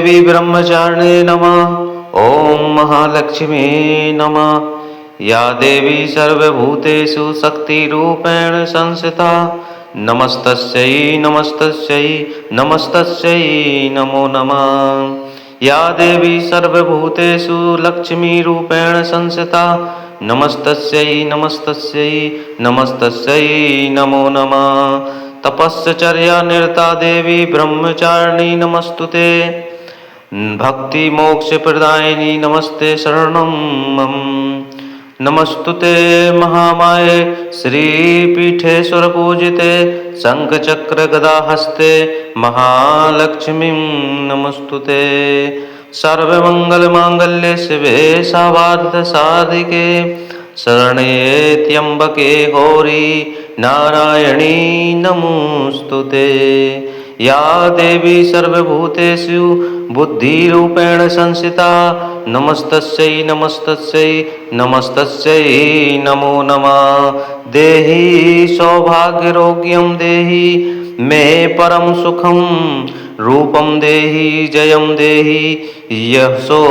देवी ब्रह्मचारिणे नमः। ओम महालक्ष्मी नमः। या देवी सर्वभूतेषु शक्तिरूपेण संस्थिता नमस्तस्यै नमस्तस्यै नमस्तस्यै नमो नमः। या देवी सर्वभूतेषु लक्ष्मीरूपेण संस्थिता नमस्तस्यै नमस्तस्यै नमस्तस्यै नमो नमः। तपश्चर्या निरता देवी ब्रह्मचारिणी नमस्तुते। भक्ति मोक्ष प्रदायिनी नमस्ते शरणं मम। नमस्तुते महामाये श्रीपीठेश्वर पूजिते शंख चक्र गदा हस्ते महालक्ष्मी नमस्तुते। सर्वमंगल मांगल्ये शिवे सर्वार्थ साधिके शरण्ये त्र्यंबके गौरी नारायणी नमोस्तुते। या देवी सर्वभूतेषु बुद्धिरूपेण संस्थिता नमस्तस्यै नमस्तस्यै नमस्तस्यै नमो नमः। देहि सौभाग्यरोग्यं देहि मे परम सुखं रूपं देहि जयं देहि यशो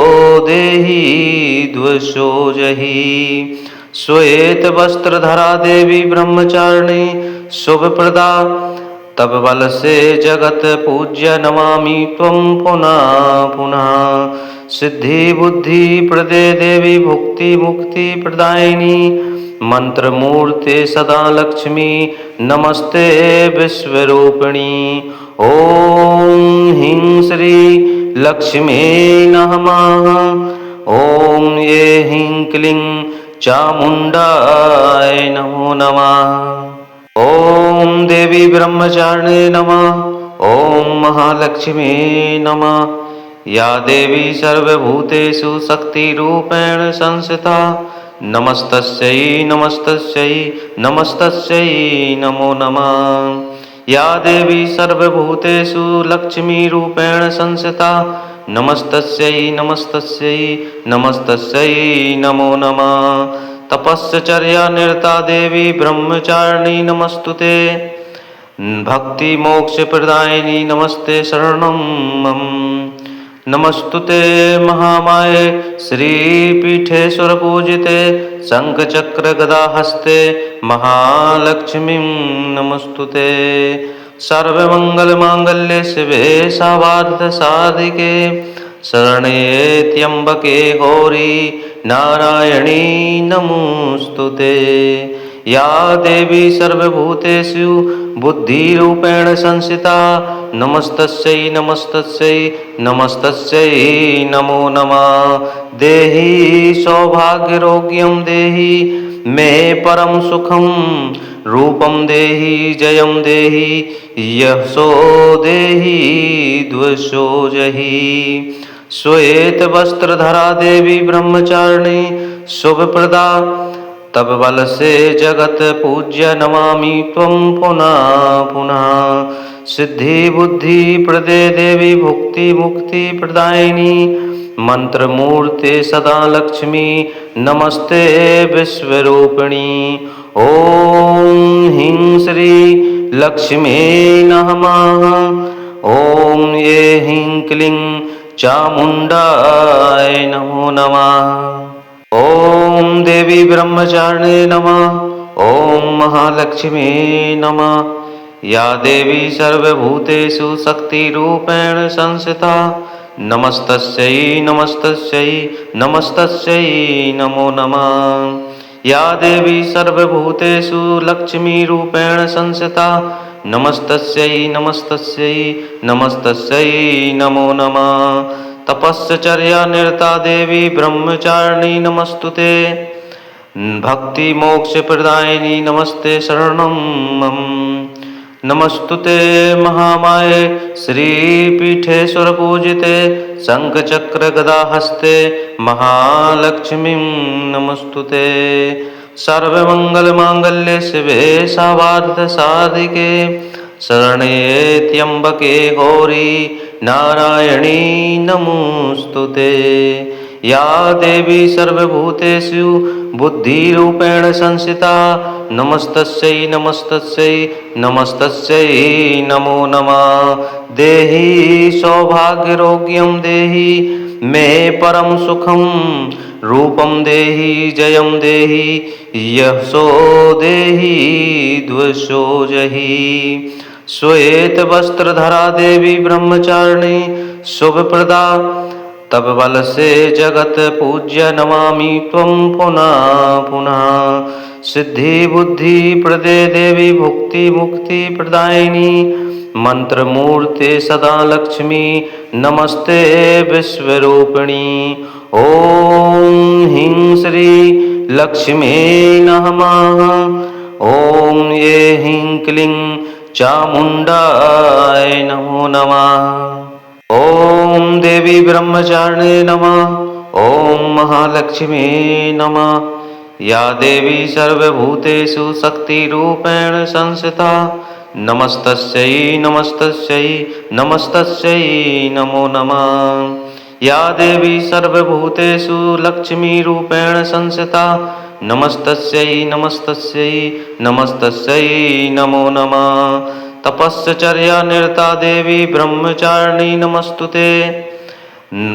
देहि द्वशो जहि। श्वेत वस्त्रधरा देवी ब्रह्मचारिणी शुभप्रदा तब बल से जगत पूज्य नमामि त्वं पुनः पुनः। सिद्धि बुद्धि प्रदे देवी भुक्ति मुक्ति प्रदायिनी मंत्र मूर्ते सदा लक्ष्मी नमस्ते विश्वरूपिणी। ओम ह्रीं श्री लक्ष्मी नमः। ओम ये ह्रीं क्लीं चामुंडाय नमो नमः। ओम देवी ब्रह्मचारिणे नमः। ओम महालक्ष्मी नमः। या देवी सर्वभूतेषु शक्तिरूपेण संस्थिता नमस्तस्यै नमस्तस्यै नमस्तस्यै नमो नमः। या देवी सर्वभूतेषु लक्ष्मीरूपेण संस्थिता नमस्तस्यै नमस्तस्यै नमस्तस्यै नमो नमः। तपश्चर्या निरता देवी ब्रह्मचारिणी नमस्तुते। भक्ति मोक्ष प्रदायिनी नमस्ते शरणं मम। नमस्तुते महामाये श्रीपीठेश्वर पूजिते शंख चक्र गदा हस्ते महालक्ष्मी नमस्तुते। सर्वमंगल मांगल्ये शिवे सर्वार्थ साधिके शरण्ये त्र्यंबके गौरी नारायणी नमोस्तुते। या देवी सर्वभूतेषु बुद्धिरूपेण संस्थिता नमस्तस्यै नमस्तस्यै नमस्तस्यै नमो नमः। देहि सौभाग्यरोग्यं देहि मे परम सुखं रूपं देहि जयं देहि यशो देहि द्वशो जहि। श्वेत वस्त्रधरा देवी ब्रह्मचारिणी शुभप्रदा तब बल से जगत पूज्य नमामि त्वं पुनः पुनः। सिद्धि बुद्धि प्रदे देवी भुक्ति मुक्ति प्रदायिनी मंत्र मूर्ते सदा लक्ष्मी नमस्ते विश्वरूपिणी। ओम ह्रीं श्री लक्ष्मी नमः। ओम ये ह्रीं क्लीं चामुंडाय नमो नमः। ओम देवी ब्रह्मचारिणे नमः। ओम महालक्ष्मी नमः। या देवी सर्वभूतेषु शक्तिरूपेण संस्थिता नमस्तस्यै नमस्तस्यै नमस्तस्यै नमो नमः। या देवी सर्वभूतेषु लक्ष्मीरूपेण संस्थिता नमस्तस्यै नमस्तस्यै नमस्तस्यै नमो नमः। तपश्चर्या निरता देवी ब्रह्मचारिणी नमस्तुते। भक्ति मोक्ष प्रदायिनी नमस्ते शरणं मम। नमस्तुते महामाये श्रीपीठेश्वर पूजिते शंख चक्र गदा हस्ते महालक्ष्मी नमस्तुते। सर्वमंगल मांगल्ये शिवे सर्वार्थ साधिके शरण्ये त्र्यंबके गौरी नारायणी नमोस्तुते। या देवी सर्वभूतेषु बुद्धिरूपेण संस्थिता नमस्तस्यै नमस्तस्यै नमस्तस्यै नमो नमः। देहि सौभाग्यरोग्यं देहि मे परम सुखम रूपम देहि जयम देहि यशो देहि द्वशो जहि। श्वेत वस्त्रधरा देवी ब्रह्मचारिणी शुभप्रदा तब बल से जगत पूज्य नमामि त्वं पुनः पुनः। सिद्धि बुद्धि प्रदे देवी भुक्ति मुक्ति प्रदायिनी मंत्र मूर्ते सदा लक्ष्मी नमस्ते विश्वरूपिणी। ओम ह्रीं श्री लक्ष्मी नमः। ओम ये ह्रीं क्लीं चामुंडाय नमो नमः। ओम देवी ब्रह्मचारिणे नमः। ओम महालक्ष्मी नमः। या देवी सर्वभूतेषु शक्तिरूपेण संस्थिता नमस्तस्यै नमस्तस्यै नमस्तस्यै नमो नमः। या देवी सर्वभूतेषु लक्ष्मीरूपेण संस्थिता नमस्तस्यै नमस्तस्यै नमस्तस्यै नमो नमः। तपश्चर्या निरता देवी ब्रह्मचारिणी नमस्तुते।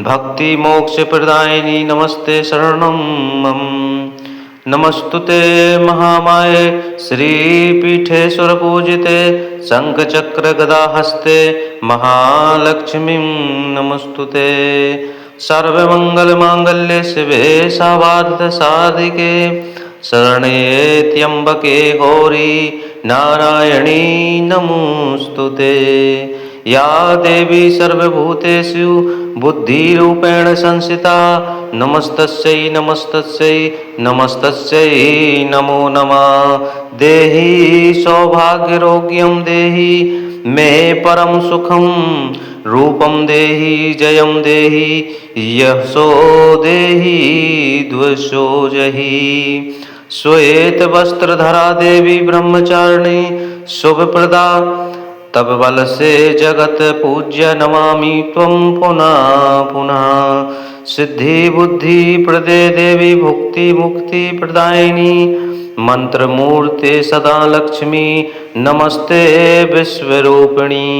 भक्ति मोक्ष प्रदायिनी नमस्ते शरणं मम। नमस्तुते महामाये श्रीपीठेश्वर पूजिते शंख चक्र गदा हस्ते महालक्ष्मीं नमस्तुते। सर्वमंगल मांगल्ये शिवे सर्वार्थ साधिके शरण्ये त्र्यंबके गौरी नारायणी नमोस्तुते। या देवी सर्वभूतेषु बुद्धिरूपेण संस्थिता नमस्तस्यै नमस्तस्यै नमस्तस्यै नमो नमः। देहि सौभाग्यरोग्यं देहि मे परम सुखम रूपम देहि जयम देहि यशो देहि द्वशो जहि। श्वेत वस्त्रधरा देवी ब्रह्मचारिणी शुभप्रदा तब बल से जगत पूज्य नमामि त्वं पुनः पुनः। सिद्धि बुद्धि प्रदे देवी भुक्ति मुक्ति प्रदायिनी मंत्र मूर्ते सदा लक्ष्मी नमस्ते विश्वरूपिणी।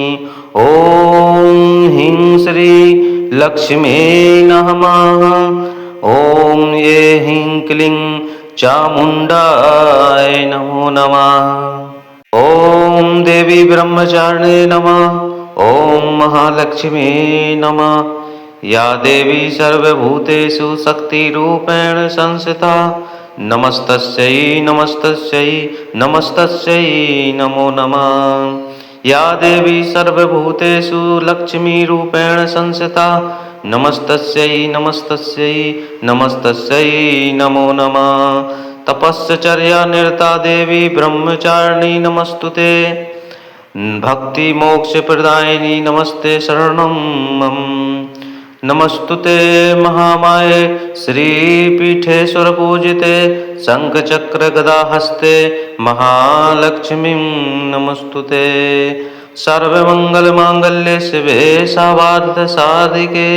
ओम ह्रीं श्री लक्ष्मी नमः। ओम ये ह्रीं क्लीं चामुंडाय नमो नमः। ओम देवी ब्रह्मचारिणे नमः। ओम महालक्ष्मी नमः। या देवी सर्वभूतेषु शक्तिरूपेण संस्थिता नमस्तस्यै नमस्तस्यै नमस्तस्यै नमो नमः। या देवी सर्वभूतेषु लक्ष्मीरूपेण संस्थिता नमस्तस्यै नमस्तस्यै नमस्तस्यै नमो नमः। तपश्चर्या निरता देवी ब्रह्मचारिणी नमस्तुते। भक्ति मोक्ष प्रदायिनी नमस्ते शरणं मम। नमस्तुते महामाये श्रीपीठेश्वर पूजिते शंख चक्र गदा हस्ते महालक्ष्मीं नमस्तुते। सर्वमंगल मांगल्ये शिवे सर्वार्थ साधिके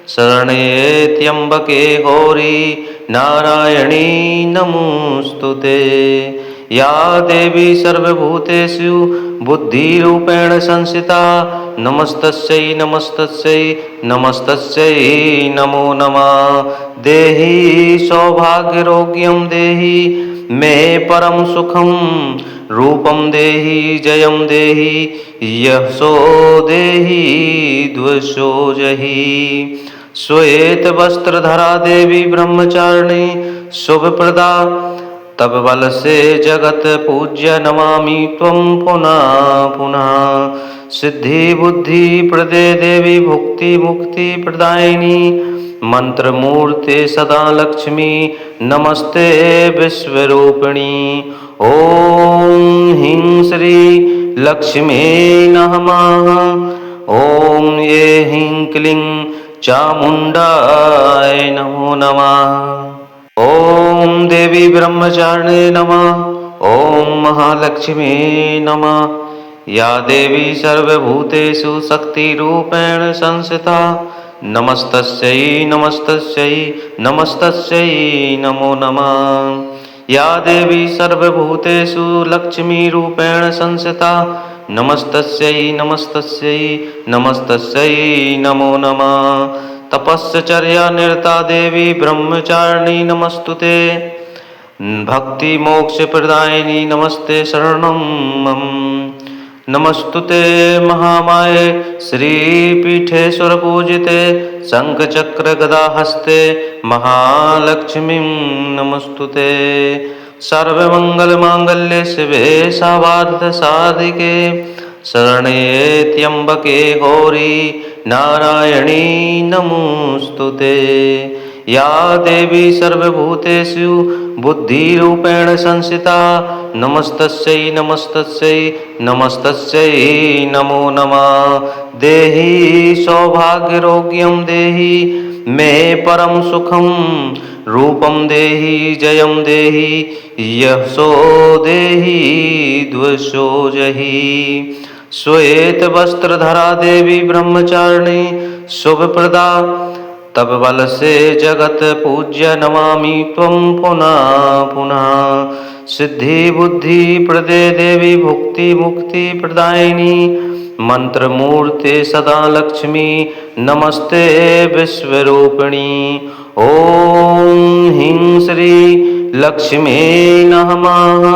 शरण्ये त्र्यंबके गौरी नारायणी नमोस्तुते। या देवी सर्वभूतेषु बुद्धिरूपेण संस्थिता नमस्तस्यै नमस्तस्यै नमस्तस्यै नमो नमः। देहि सौभाग्यरोग्यं देहि मे परम सुखम रूपम देहि जयम देहि यशो देहि द्वशो जहि। श्वेत वस्त्रधरा देवी ब्रह्मचारिणी शुभप्रदा तब बल से जगत पूज्य नमामि त्वं पुनः पुनः। सिद्धि बुद्धि प्रदे देवी भुक्ति मुक्ति प्रदायिनी मंत्र मूर्ते सदा लक्ष्मी नमस्ते विश्वरूपिणी। ओम ह्रीं श्री लक्ष्मी नमः। ओम ये ह्रीं क्लीं चामुंडाय नमो नमः। ओम देवी ब्रह्मचारिणे नमः। ओम महालक्ष्मी नमः। या देवी सर्वभूतेषु शक्तिरूपेण संस्थिता नमस्तस्यै नमस्तस्यै नमस्तस्यै नमो नमः। या देवी सर्वभूतेषु लक्ष्मीरूपेण संस्थिता नमस्तस्यै नमस्तस्यै नमस्तस्यै नमो नमः। तपश्चर्या निरता देवी ब्रह्मचारिणी नमस्तुते। भक्ति मोक्ष प्रदायिनी नमस्ते शरणं मम। नमस्तुते महामाये श्रीपीठेश्वर पूजिते शंखचक्र गदा हस्ते महालक्ष्मीं नमस्तुते। सर्वमंगल मांगल्ये शिवे सर्वार्थ साधिके शरण्ये त्र्यंबके गौरी नारायणी नमोस्तुते। या देवी सर्वभूतेषु बुद्धिरूपेण संस्थिता नमस्तस्यै नमस्तस्यै नमस्तस्यै नमो नमः। देहि सौभाग्यरोग्यं देहि मे परम सुखं रूपं देहि जयं देहि यशो देहि द्वशो जहि। श्वेत वस्त्रधरा देवी ब्रह्मचारिणी शुभप्रदा तब बल से जगत पूज्य नमामि त्वं पुनः पुनः। सिद्धि बुद्धि प्रदे देवी भुक्ति मुक्ति प्रदायिनी मंत्र मूर्ते सदा लक्ष्मी नमस्ते विश्वरूपिणी। ओम ह्रीं श्री लक्ष्मी नमः।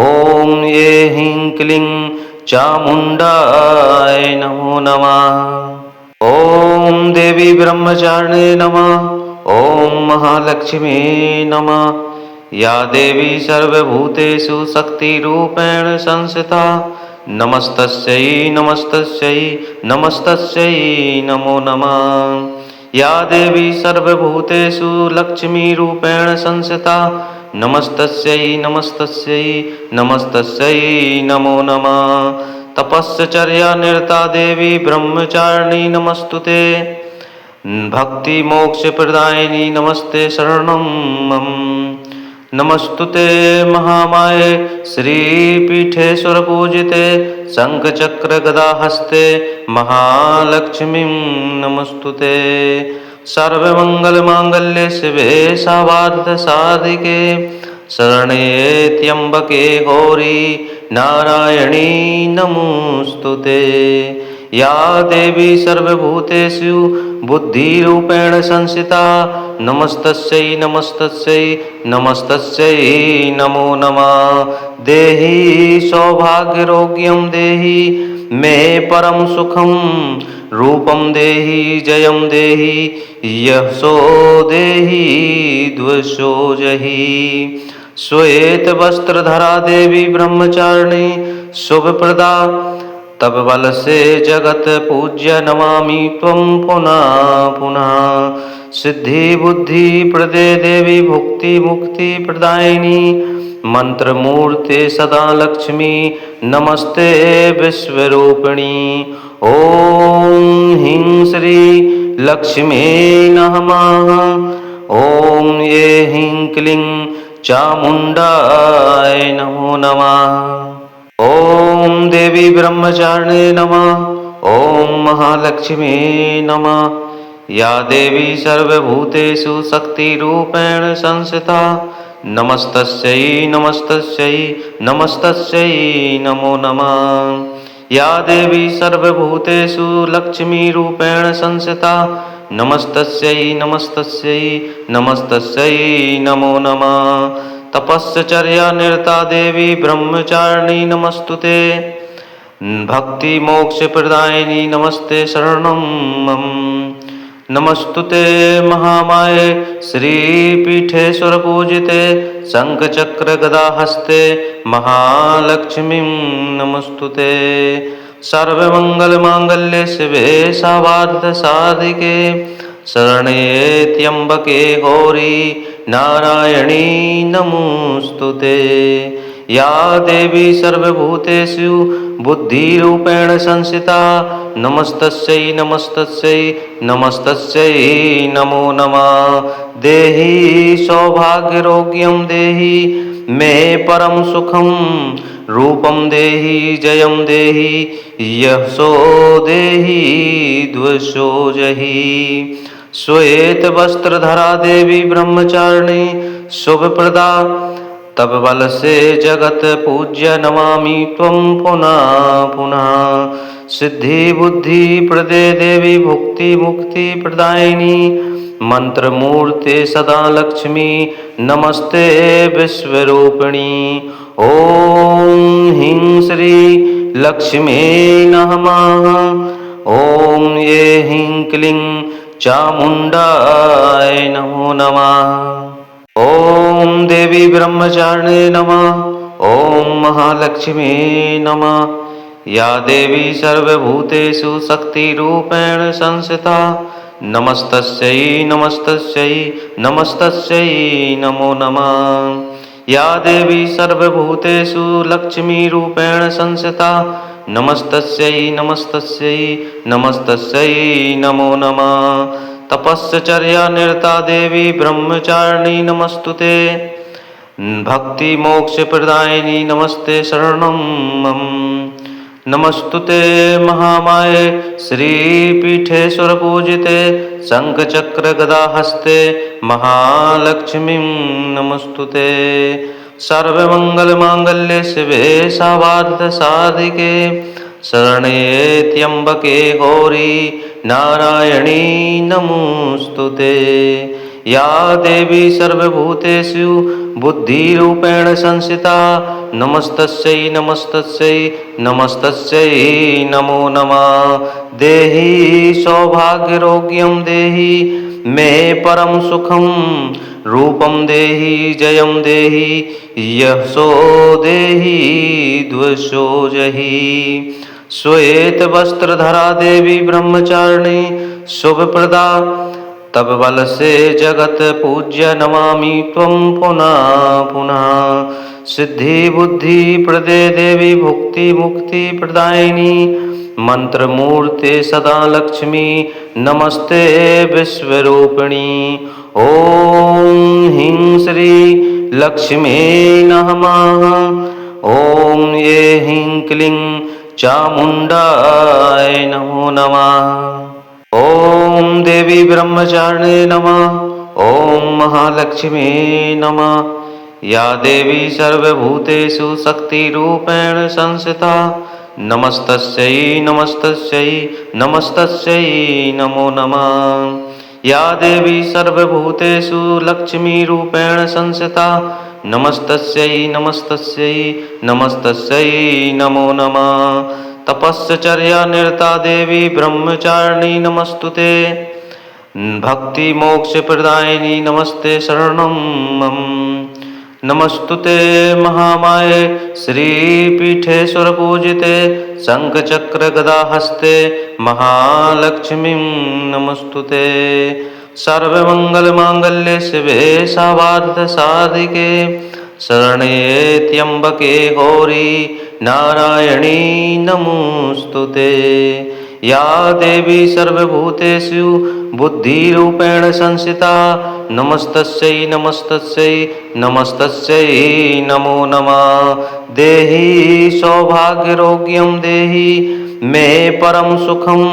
ओम ये ह्रीं क्लीं चामुंडाय नमो नमः। ओम देवी ब्रह्मचारिणे नमः। ओम महालक्ष्मी नमः। या देवी सर्वभूतेषु शक्तिरूपेण संस्थिता नमस्तस्यै नमस्तस्यै नमस्तस्यै नमो नमः। या देवी सर्वभूतेषु लक्ष्मीरूपेण संस्थिता नमस्तस्यै नमस्तस्यै नमस्तस्यै नमो नमः। तपश्चर्या निरता देवी ब्रह्मचारिणी नमस्तुते। भक्ति मोक्ष प्रदायिनी नमस्ते शरणं मम। नमस्तुते महामाये श्रीपीठेश्वर पूजिते शंखचक्र गदा हस्ते महालक्ष्मीं नमस्तुते। सर्वमंगल मांगल्ये शिवे सर्वार्थ साधिके शरण्ये त्र्यंबके गौरी नारायणी नमोस्तुते। या देवी सर्वभूतेषु बुद्धिरूपेण संस्थिता नमस्तस्यै नमस्तस्यै नमस्तस्यै नमो नमः। देहि सौभाग्यरोग्यं देहि मे परम सुखं रूपं देहि जयं देहि यशो देहि द्वशो जहि। श्वेत वस्त्रधरा देवी ब्रह्मचारिणी शुभप्रदा तब बल से जगत पूज्य नमामि त्वं पुनः पुनः। सिद्धि बुद्धि प्रदे देवी भुक्ति मुक्ति प्रदायिनी मंत्र मूर्ते सदा लक्ष्मी नमस्ते विश्वरूपिणी। ओम ह्रीं श्री लक्ष्मी नमः। ओम ये ह्रीं क्लीं चामुंडाय नमो नमः। ओम देवी ब्रह्मचारिणे नमः। ओम महालक्ष्मी नमः। या देवी सर्वभूतेषु शक्तिरूपेण संस्थिता नमस्तस्यै नमस्तस्यै नमस्तस्यै नमो नमः। या देवी सर्वभूतेषु लक्ष्मीरूपेण संस्थिता नमस्तस्यै नमस्तस्यै नमस्तस्यै नमो नमः। तपश्चर्या निरता देवी ब्रह्मचारिणी नमस्तुते। भक्ति मोक्ष प्रदायिनी नमस्ते शरणं मम। नमस्तुते महामाये श्रीपीठेश्वर पूजिते शंखचक्र गदा हस्ते महालक्ष्मीं नमस्तुते। सर्वमंगल मांगल्ये शिवे सर्वार्थ साधिके शरण्ये त्र्यंबके गौरी नारायणी नमोस्तुते। या देवी सर्वभूतेषु बुद्धिरूपेण संस्थिता नमस्तस्यै नमस्तस्यै नमस्तस्यै नमो नमः। देहि सौभाग्यरोग्यं देहि मे परम सुखं रूपं देहि जयं देहि यशो देहि द्वशो जहि श्वेत वस्त्रधरा देवी ब्रह्मचारिणी शुभप्रदा तब बल से जगत पूज्य नमामि त्वं पुनः पुनः सिद्धि बुद्धि प्रदे देवी भुक्ति मुक्ति प्रदायिनी मंत्र मूर्ते सदा लक्ष्मी नमस्ते विश्वरूपिणी ओम ह्रीं श्री लक्ष्मी नमः ओम ये ह्रीं क्लीं चामुंडाय नमो नमः ओम देवी ब्रह्मचारिणे नमः ओम महालक्ष्मी नमः या देवी सर्वभूतेषु शक्तिरूपेण संस्थिता नमस्तस्यै नमस्तस्यै नमस्तस्यै नमो नमः या देवी सर्वभूतेषु लक्ष्मीरूपेण संस्थिता नमस्तस्यै नमस्तस्यै नमस्तस्यै नमो नमः तपश्चर्या निरता देवी ब्रह्मचारिणी नमस्तुते भक्ति मोक्ष प्रदायिनी नमस्ते शरणं मम नमस्तुते महामाये श्रीपीठेश्वर पूजिते शंख चक्र गदा हस्ते महालक्ष्मी नमस्तुते सर्वमंगल मांगल्ये शिवे सर्वार्थ साधिके शरणे त्र्यंबके गौरी नारायणी नमोस्तुते या देवी सर्वभूतेषु बुद्धिरूपेण संस्थिता नमस्तस्यै नमस्तस्यै नमस्तस्यै नमो नमः देहि सौभाग्यरोग्यं देहि मे परम सुखं रूपं देहि जयं देहि यशो देहि द्वशो जहि श्वेत वस्त्रधरा देवी ब्रह्मचारिणी शुभप्रदा तब बल से जगत पूज्य नमामि त्वं पुनः पुनः सिद्धि बुद्धि प्रदे देवी भुक्ति मुक्ति प्रदायिनी मंत्र मूर्ते सदा लक्ष्मी नमस्ते विश्वरूपिणी ओम ह्रीं श्री लक्ष्मी नमः ओम ये ह्रीं क्लीं चामुंडाय नमो नमः ओम देवी ब्रह्मचारिणे नमः ओम महालक्ष्मी नमः या देवी सर्वभूतेषु शक्तिरूपेण संस्थिता नमस्तस्यै नमस्तस्यै नमस्तस्यै नमो नमः या देवी सर्वभूतेषु लक्ष्मीरूपेण संस्थिता नमस्तस्यै नमस्तस्यै नमस्तस्यै नमो नमः तपश्चर्या निरता देवी ब्रह्मचारिणी नमस्तुते भक्ति मोक्ष प्रदायिनी नमस्ते शरणं मम नमस्तुते महामाये श्रीपीठेश्वर पूजिते शंख चक्र गदा हस्ते महालक्ष्मी नमस्तुते सर्वमंगल मांगल्ये शिवे सर्वार्थ साधिके शरणे त्र्यंबके गौरी नारायणी नमोस्तुते या देवी सर्वभूतेषु बुद्धिरूपेण संस्थिता नमस्तस्यै नमस्तस्यै नमस्तस्यै नमो नमः देहि सौभाग्यरोग्यं देहि मे परम सुखं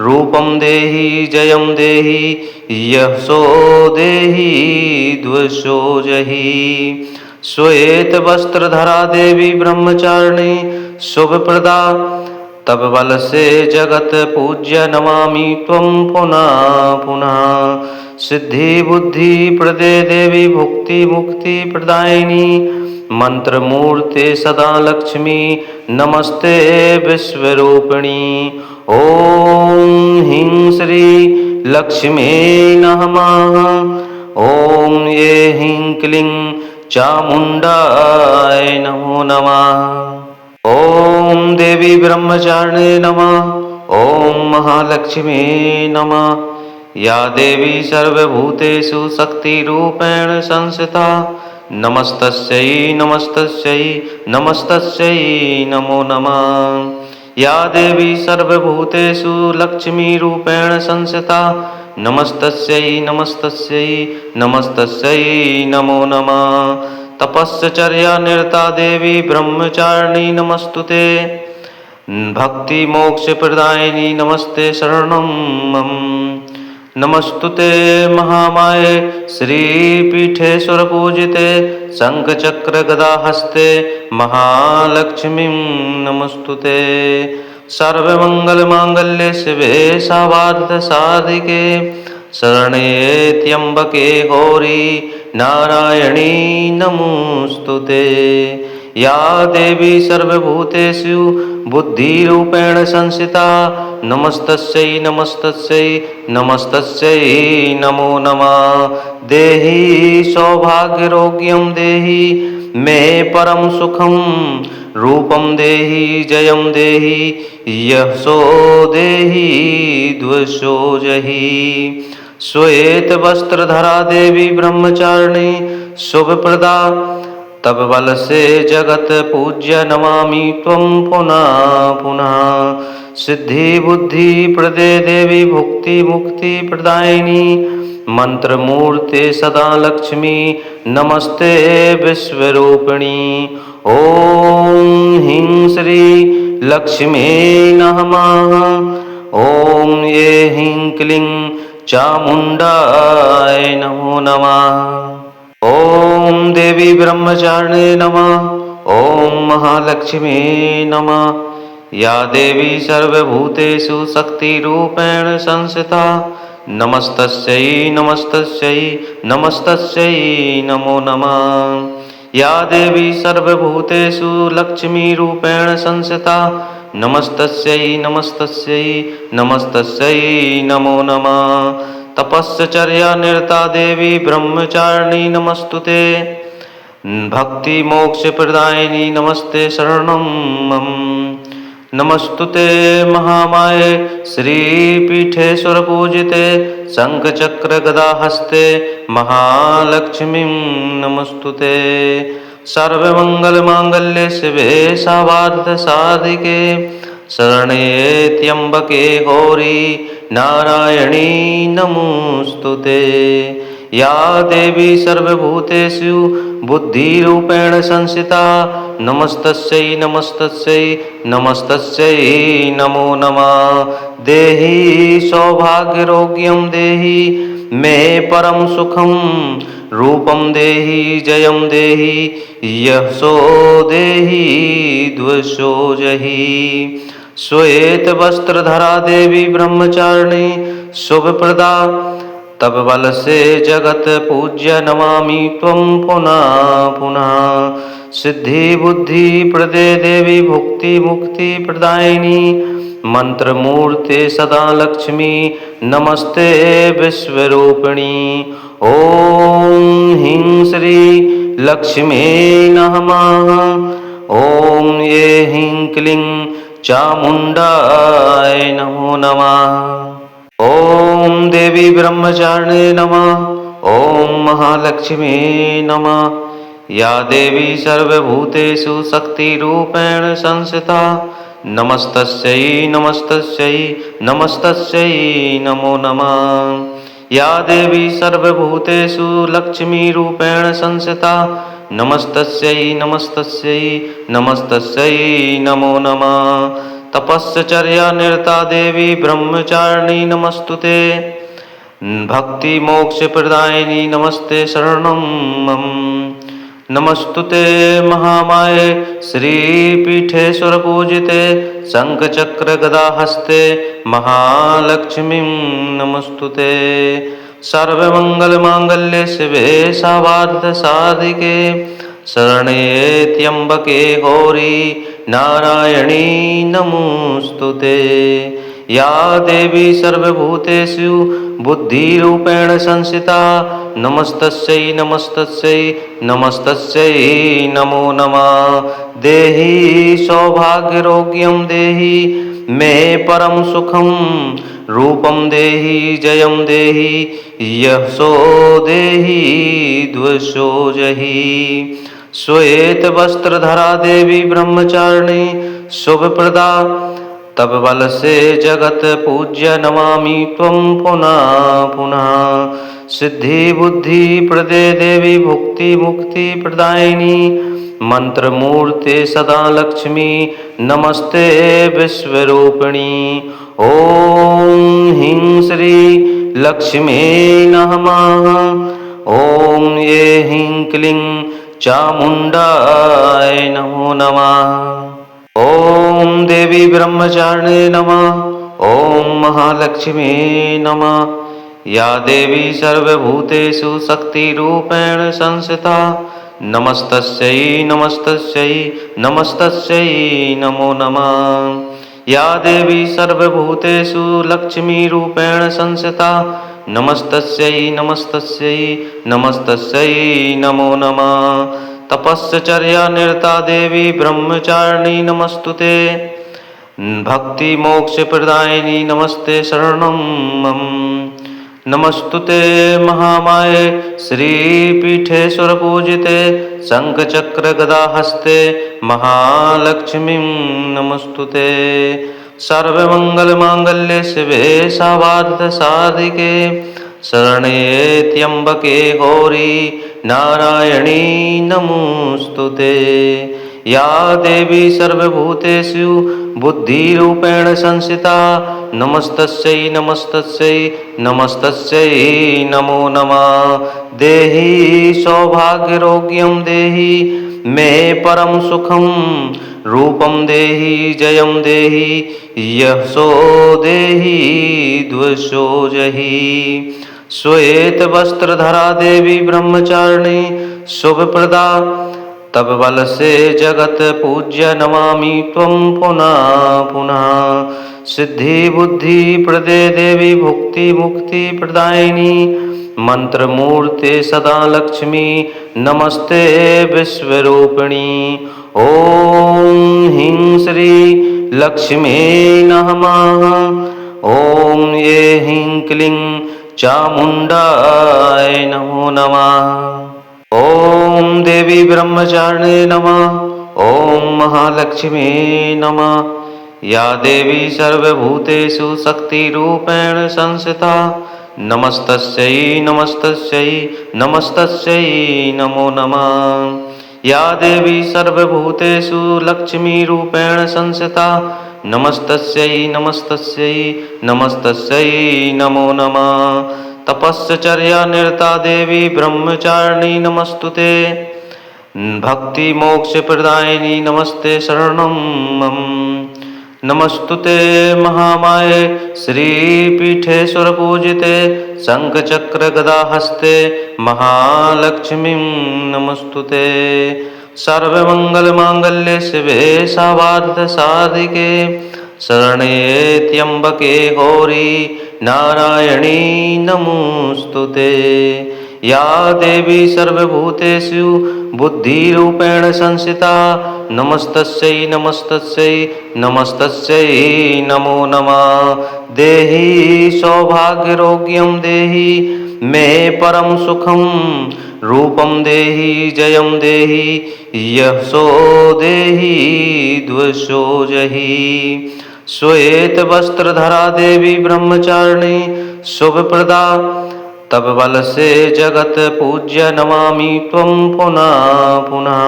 रूपं देहि जयं देहि यशो देहि द्वशो जहि श्वेत वस्त्रधरा देवी ब्रह्मचारिणी शुभप्रदा तब बल से जगत पूज्य नमामि त्वं पुनः पुनः सिद्धि बुद्धि प्रदे देवी भुक्ति मुक्ति प्रदायिनी मंत्र मूर्ते सदा लक्ष्मी नमस्ते विश्वरूपिणी ओम ह्रीं श्री लक्ष्मी नमः ओम ये ह्रीं क्लीं चामुंडाय नमो नमः ओम देवी ब्रह्मचारिणे नमः ओम महालक्ष्मी नमः या देवी सर्वभूतेषु शक्तिरूपेण संस्थिता नमस्तस्यै नमस्तस्यै नमस्तस्यै नमो नमः या देवी सर्वभूतेषु लक्ष्मीरूपेण संस्थिता नमस्तस्यै नमस्तस्यै नमस्तस्यै नमो नमः तपस्चर्या निरता देवी ब्रह्मचारिणी नमस्तुते। भक्ति मोक्ष प्रदायिनी नमस्ते शरणं मम। नमस्तुते महामाये श्रीपीठेश्वर पूजिते शंख चक्र गदा हस्ते महालक्ष्मीं नमस्तुते। सर्वमंगल मांगल्ये शिवे सर्वार्थ साधिके शरण्ये त्र्यंबके गौरी नारायणी नमोस्तुते। या देवी सर्वभूतेषु बुद्धिरूपेण संस्थिता नमस्तस्यै नमस्तस्यै नमस्तस्यै नमो नमः। देहि सौभाग्यरोग्यं देहि मे परम सुखं रूपं देहि जयं देहि यशो देहि द्वशो जहि। श्वेत वस्त्रधरा देवी ब्रह्मचारिणी शुभप्रदा तब बल से जगत पूज्य नमामि त्वं पुनः पुनः। सिद्धि बुद्धि प्रदे देवी भुक्ति मुक्ति प्रदायिनी मंत्र मूर्ते सदा लक्ष्मी नमस्ते विश्वरूपिणी। ओम ह्रीं श्री लक्ष्मी नमः। ओम ये ह्रीं क्लीं चामुंडाय नमो नमः। ओम देवी ब्रह्मचारिणे नमः। ओम महालक्ष्मी नमः। या देवी सर्वभूतेषु शक्तिरूपेण संस्थिता नमस्तस्यै नमस्तस्यै नमस्तस्यै नमो नमः। या देवी सर्वभूतेषु लक्ष्मीरूपेण संस्थिता नमस्तस्यै नमस्तस्यै नमस्तस्यै नमो नमः। तपस्चर्या निरता देवी ब्रह्मचारिणी नमस्तुते। भक्ति मोक्ष प्रदायिनी नमस्ते शरणं मम। नमस्तुते महामाये श्रीपीठेश्वर पूजिते शंख चक्र गदा हस्ते महालक्ष्मीं नमस्तुते। सर्वमंगल मांगल्ये शिवे सर्वार्थ साधिके शरण्ये त्र्यंबके गौरी नारायणी नमोस्तुते। या देवी सर्वभूतेषु बुद्धिरूपेण संस्थिता नमस्तस्यै नमस्तस्यै नमस्तस्यै नमो नमः। देहि सौभाग्यरोग्यं देहि मे परम सुखं रूपं देहि जयं देहि यशो देहि द्वशो जहि। श्वेत वस्त्रधरा देवी ब्रह्मचारिणी शुभप्रदा तब बल से जगत पूज्य नमामि त्वं पुनः पुनः। सिद्धि बुद्धि प्रदे देवी भुक्ति मुक्ति प्रदायिनी मंत्र मूर्ते सदा लक्ष्मी नमस्ते विश्वरूपिणी। ओम ह्रीं श्री लक्ष्मी नमः। ओम ये ह्रीं क्लीं चामुंडाय नमो नमः। ओम देवी ब्रह्मचारिणे नमः। ओम महालक्ष्मी नमः। या देवी सर्वभूतेषु शक्तिरूपेण संस्थिता नमस्तस्यै नमस्तस्यै नमस्तस्यै नमो नमः। या देवी सर्वभूतेषु लक्ष्मीरूपेण संस्थिता नमस्तस्यै नमस्तस्यै नमस्तस्यै नमो नमः। तपस्चर्या निरता देवी ब्रह्मचारिणी नमस्तुते। भक्ति मोक्ष प्रदायिनी नमस्ते शरणं मम। नमस्तुते महामाये श्रीपीठेश्वर पूजिते शंख चक्र गदा हस्ते महालक्ष्मीं नमस्तुते। सर्वमंगल मांगल्ये शिवे सर्वार्थ साधिके शरण्ये त्र्यंबके गौरी नारायणी नमोस्तुते। या देवी सर्वभूतेषु बुद्धिरूपेण संस्थिता नमस्तस्यै नमस्तस्यै नमस्तस्यै नमो नमः। देहि सौभाग्यरोग्यं देहि मे परम सुखं रूपं देहि जयं देहि यशो देहि द्वशो जहि। श्वेत वस्त्रधरा देवी ब्रह्मचारिणी शुभप्रदा तब बल से जगत पूज्य नमामि त्वं पुनः पुनः। सिद्धि बुद्धि प्रदे देवी भुक्ति मुक्ति प्रदायिनी मंत्रमूर्ते सदा लक्ष्मी नमस्ते विश्वरूपिणी। ओम ह्रीं श्री लक्ष्मी नमः। ओम ये ह्रीं क्लीं चामुंडाय नमो नमः। ओम देवी ब्रह्मचारिणे नमः। ओम महालक्ष्मी नमः। या देवी सर्वभूतेषु शक्तिरूपेण संस्थिता नमस्तस्यै नमस्तस्यै नमस्तस्यै नमो नमः। या देवी सर्वभूतेषु लक्ष्मीरूपेण संस्थिता नमस्तस्यै नमस्तस्यै नमस्तस्यै नमो नमः। तपश्चर्या निरता देवी ब्रह्मचारिणी नमस्तुते। भक्ति मोक्ष प्रदायिनी नमस्ते शरणं मम। नमस्तुते महामाये श्रीपीठेश्वर पूजिते शंखचक्र गदा हस्ते महालक्ष्मीं नमस्तुते। सर्वमंगल मांगल्ये शिवे सर्वार्थ साधिके शरण्ये त्र्यंबके गौरी नारायणी नमोस्तुते। या देवी सर्वभूतेषु बुद्धिरूपेण संस्थिता नमस्तस्यै नमस्तस्यै नमस्तस्यै नमो नमः। देहि सौभाग्यरोग्यं देहि मे परम सुखं रूपं देहि जयं देहि यशो देहि द्वशो जहि। श्वेत वस्त्रधरा देवी ब्रह्मचारिणी शुभप्रदा तब बल से जगत पूज्य नमामि त्वं पुनः पुनः। सिद्धि बुद्धि प्रदे देवी भुक्ति मुक्ति प्रदायिनी मंत्रमूर्ते सदा लक्ष्मी नमस्ते विश्वरूपिणी। ओम ह्रीं श्री लक्ष्मी नमः। ओम ये ह्रीं क्लीं चामुंडाय नमो नमः। ओम देवी ब्रह्मचारिणे नमः। ओम महालक्ष्मी नमः। या देवी सर्वभूतेषु शक्तिरूपेण संस्थिता नमस्तस्यै नमस्तस्यै नमस्तस्यै नमो नमः। या देवी सर्वभूतेषु लक्ष्मीरूपेण संस्थिता नमस्तस्यै नमस्तस्यै नमस्तस्यै नमो नमः। तपश्चर्या निरता देवी ब्रह्मचारिणी नमस्तुते। भक्ति मोक्ष प्रदायिनी नमस्ते शरणं मम। नमस्तुते महामाये श्रीपीठेश्वर पूजिते शंखचक्र गदा हस्ते महालक्ष्मीं नमस्तुते। सर्वमंगल मांगल्ये शिवे सर्वार्थ साधिके शरण्ये त्र्यंबके गौरी नारायणी नमोस्तुते। या देवी सर्वभूतेषु बुद्धिरूपेण संस्थिता नमस्तस्यै नमस्तस्यै नमस्तस्यै नमो नमः। देहि सौभाग्यरोग्यं देहि मे परम सुखं रूपं देहि जयं देहि यशो देहि द्वशो जहि। श्वेत वस्त्रधरा देवी ब्रह्मचारिणी शुभप्रदा तब बल से जगत पूज्य नमामि त्वं पुनः पुनः।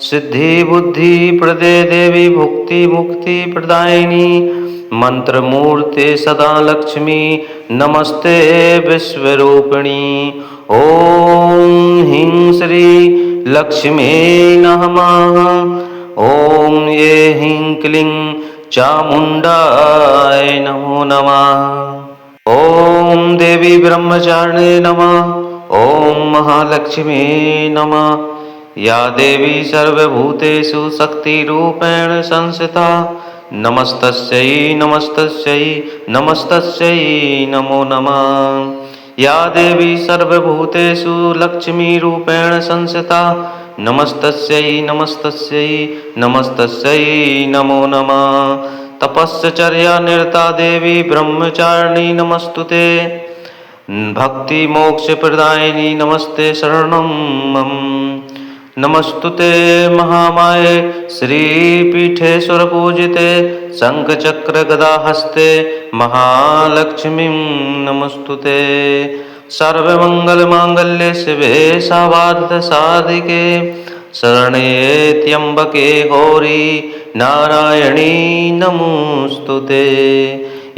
सिद्धि बुद्धि प्रदे देवी भुक्ति मुक्ति प्रदायिनी मंत्रमूर्ते सदा लक्ष्मी नमस्ते विश्वरूपिणी। ओम ह्रीं श्री लक्ष्मी नमः। ओम ये ह्रीं क्लीं चामुंडाय नमो नमः। ओम देवी ब्रह्मचारिणे नमः। ओम महालक्ष्मी नमः। या देवी सर्वभूतेषु शक्तिरूपेण संस्थिता नमस्तस्यै नमस्तस्यै नमस्तस्यै नमो नमः। या देवी सर्वभूतेषु लक्ष्मीरूपेण संस्थिता नमस्तस्यै नमस्तस्यै नमस्तस्यै नमो नमः। तपश्चर्या निरता देवी ब्रह्मचारिणी नमस्तुते। भक्ति मोक्ष प्रदायिनी नमस्ते शरणं मम। नमस्तुते महामाये श्रीपीठेश्वर पूजिते शंखचक्र गदा हस्ते महालक्ष्मीं नमस्तुते। सर्वमङ्गलमाङ्गल्ये शिवे सर्वार्थसाधिके शरण्ये त्र्यम्बके गौरी नारायणी नमोऽस्तुते।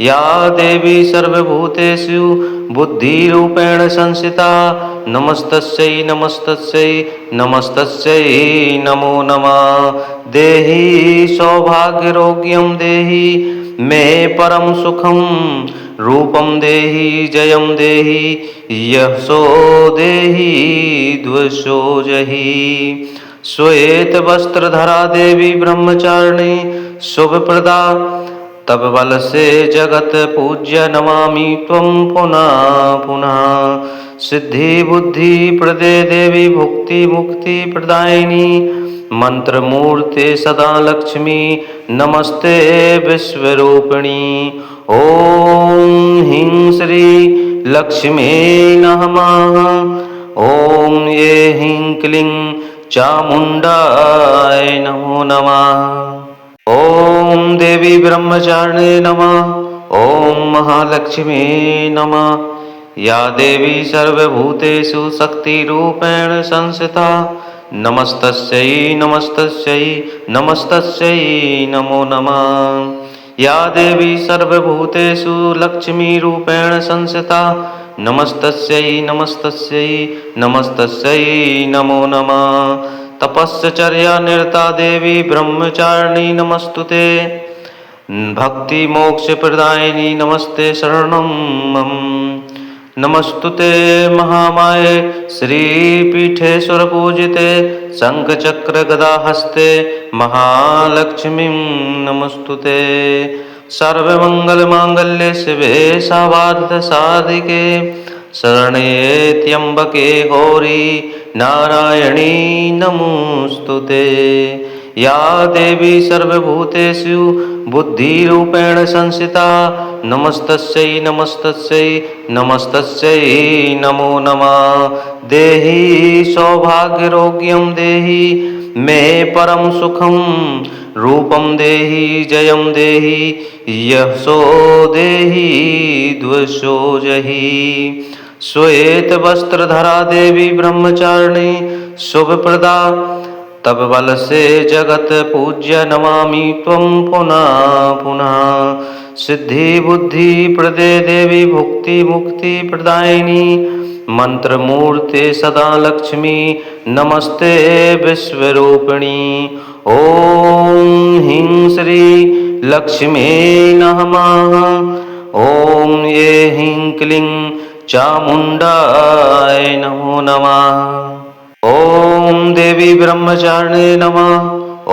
या देवी सर्वभूतेषु बुद्धिरूपेण संस्थिता नमस्तस्यै नमस्तस्यै नमस्तस्यै नमो नमः। देहि सौभाग्यरोग्यं देहि मे परम सुखं रूपं देहि जयं देहि यशो देहि द्वशो जहि। श्वेतवस्त्रधरा देवी ब्रह्मचारिणी शुभप्रदा तब बल से जगत पूज्य नमामि त्वं पुनः पुनः। सिद्धि बुद्धि प्रदे देवी भुक्ति मुक्ति प्रदायिनी मंत्र मूर्ते सदा लक्ष्मी नमस्ते विश्वरूपिणी। ओम ह्रीं श्री लक्ष्मी नमः। ओम ये ह्रीं क्लीं चामुण्डाय नमो नमः। ओम देवी ब्रह्मचारिणे नमः। ओम महालक्ष्मी नमः। या देवी सर्वभूतेषु शक्तिरूपेण संस्थिता नमस्तस्यै नमस्तस्यै नमस्तस्यै नमो नमः। या देवी सर्वभूतेषु लक्ष्मीरूपेण संस्थिता नमस्तस्यै नमस्तस्यै नमस्तस्यै नमो नमः। तपश्चर्या निरता देवी ब्रह्मचारिणी नमस्तुते। भक्ति मोक्ष प्रदायिनी नमस्ते शरणं मम। नमस्तुते महामाये श्रीपीठेश्वर पूजिते शंखचक्र गदा हस्ते महालक्ष्मीं नमस्तुते। सर्वमंगलमांगल्ये शिवे सर्वार्थसाधिके शरण्ये त्र्यम्बके गौरी नारायणी नमोस्तुते। या देवी सर्वभूतेषु बुद्धिरूपेण संस्थिता नमस्तस्यै नमस्तस्यै नमस्तस्यै नमो नमः। देहि सौभाग्यरोग्यं देहि मे परम सुखं रूपं देहि जयं देहि यशो देहि द्वशो जहि। श्वेतवस्त्रधरा देवी ब्रह्मचारिणी शुभप्रदा तब बल से जगत पूज्य नमामि त्वं पुनः पुनः। सिद्धि बुद्धि प्रदे देवी भुक्ति मुक्ति प्रदायिनी मंत्र मूर्ते सदा लक्ष्मी नमस्ते विश्वरूपिणी। ओम ह्रीं श्री लक्ष्मी नमः। ओम ये ह्रीं क्लीं चामुण्डाय नमो नमः। ओम देवी ब्रह्मचारिणे नमः।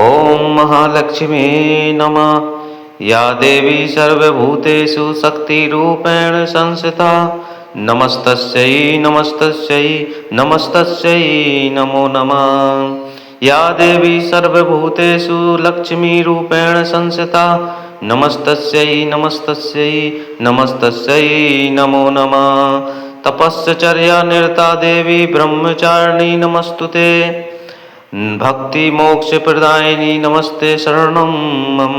ओम महालक्ष्मी नमः। या देवी सर्वभूतेषु शक्तिरूपेण संस्थिता नमस्तस्यै नमस्तस्यै नमस्तस्यै नमो नमः। या देवी सर्वभूतेषु लक्ष्मीरूपेण संस्थिता नमस्तस्यै नमस्तस्यै नमस्तस्यै नमो नमः। तपश्चर्या निरता देवी ब्रह्मचारिणी नमस्तुते। भक्ति मोक्ष प्रदायिनी नमस्ते शरणं मम।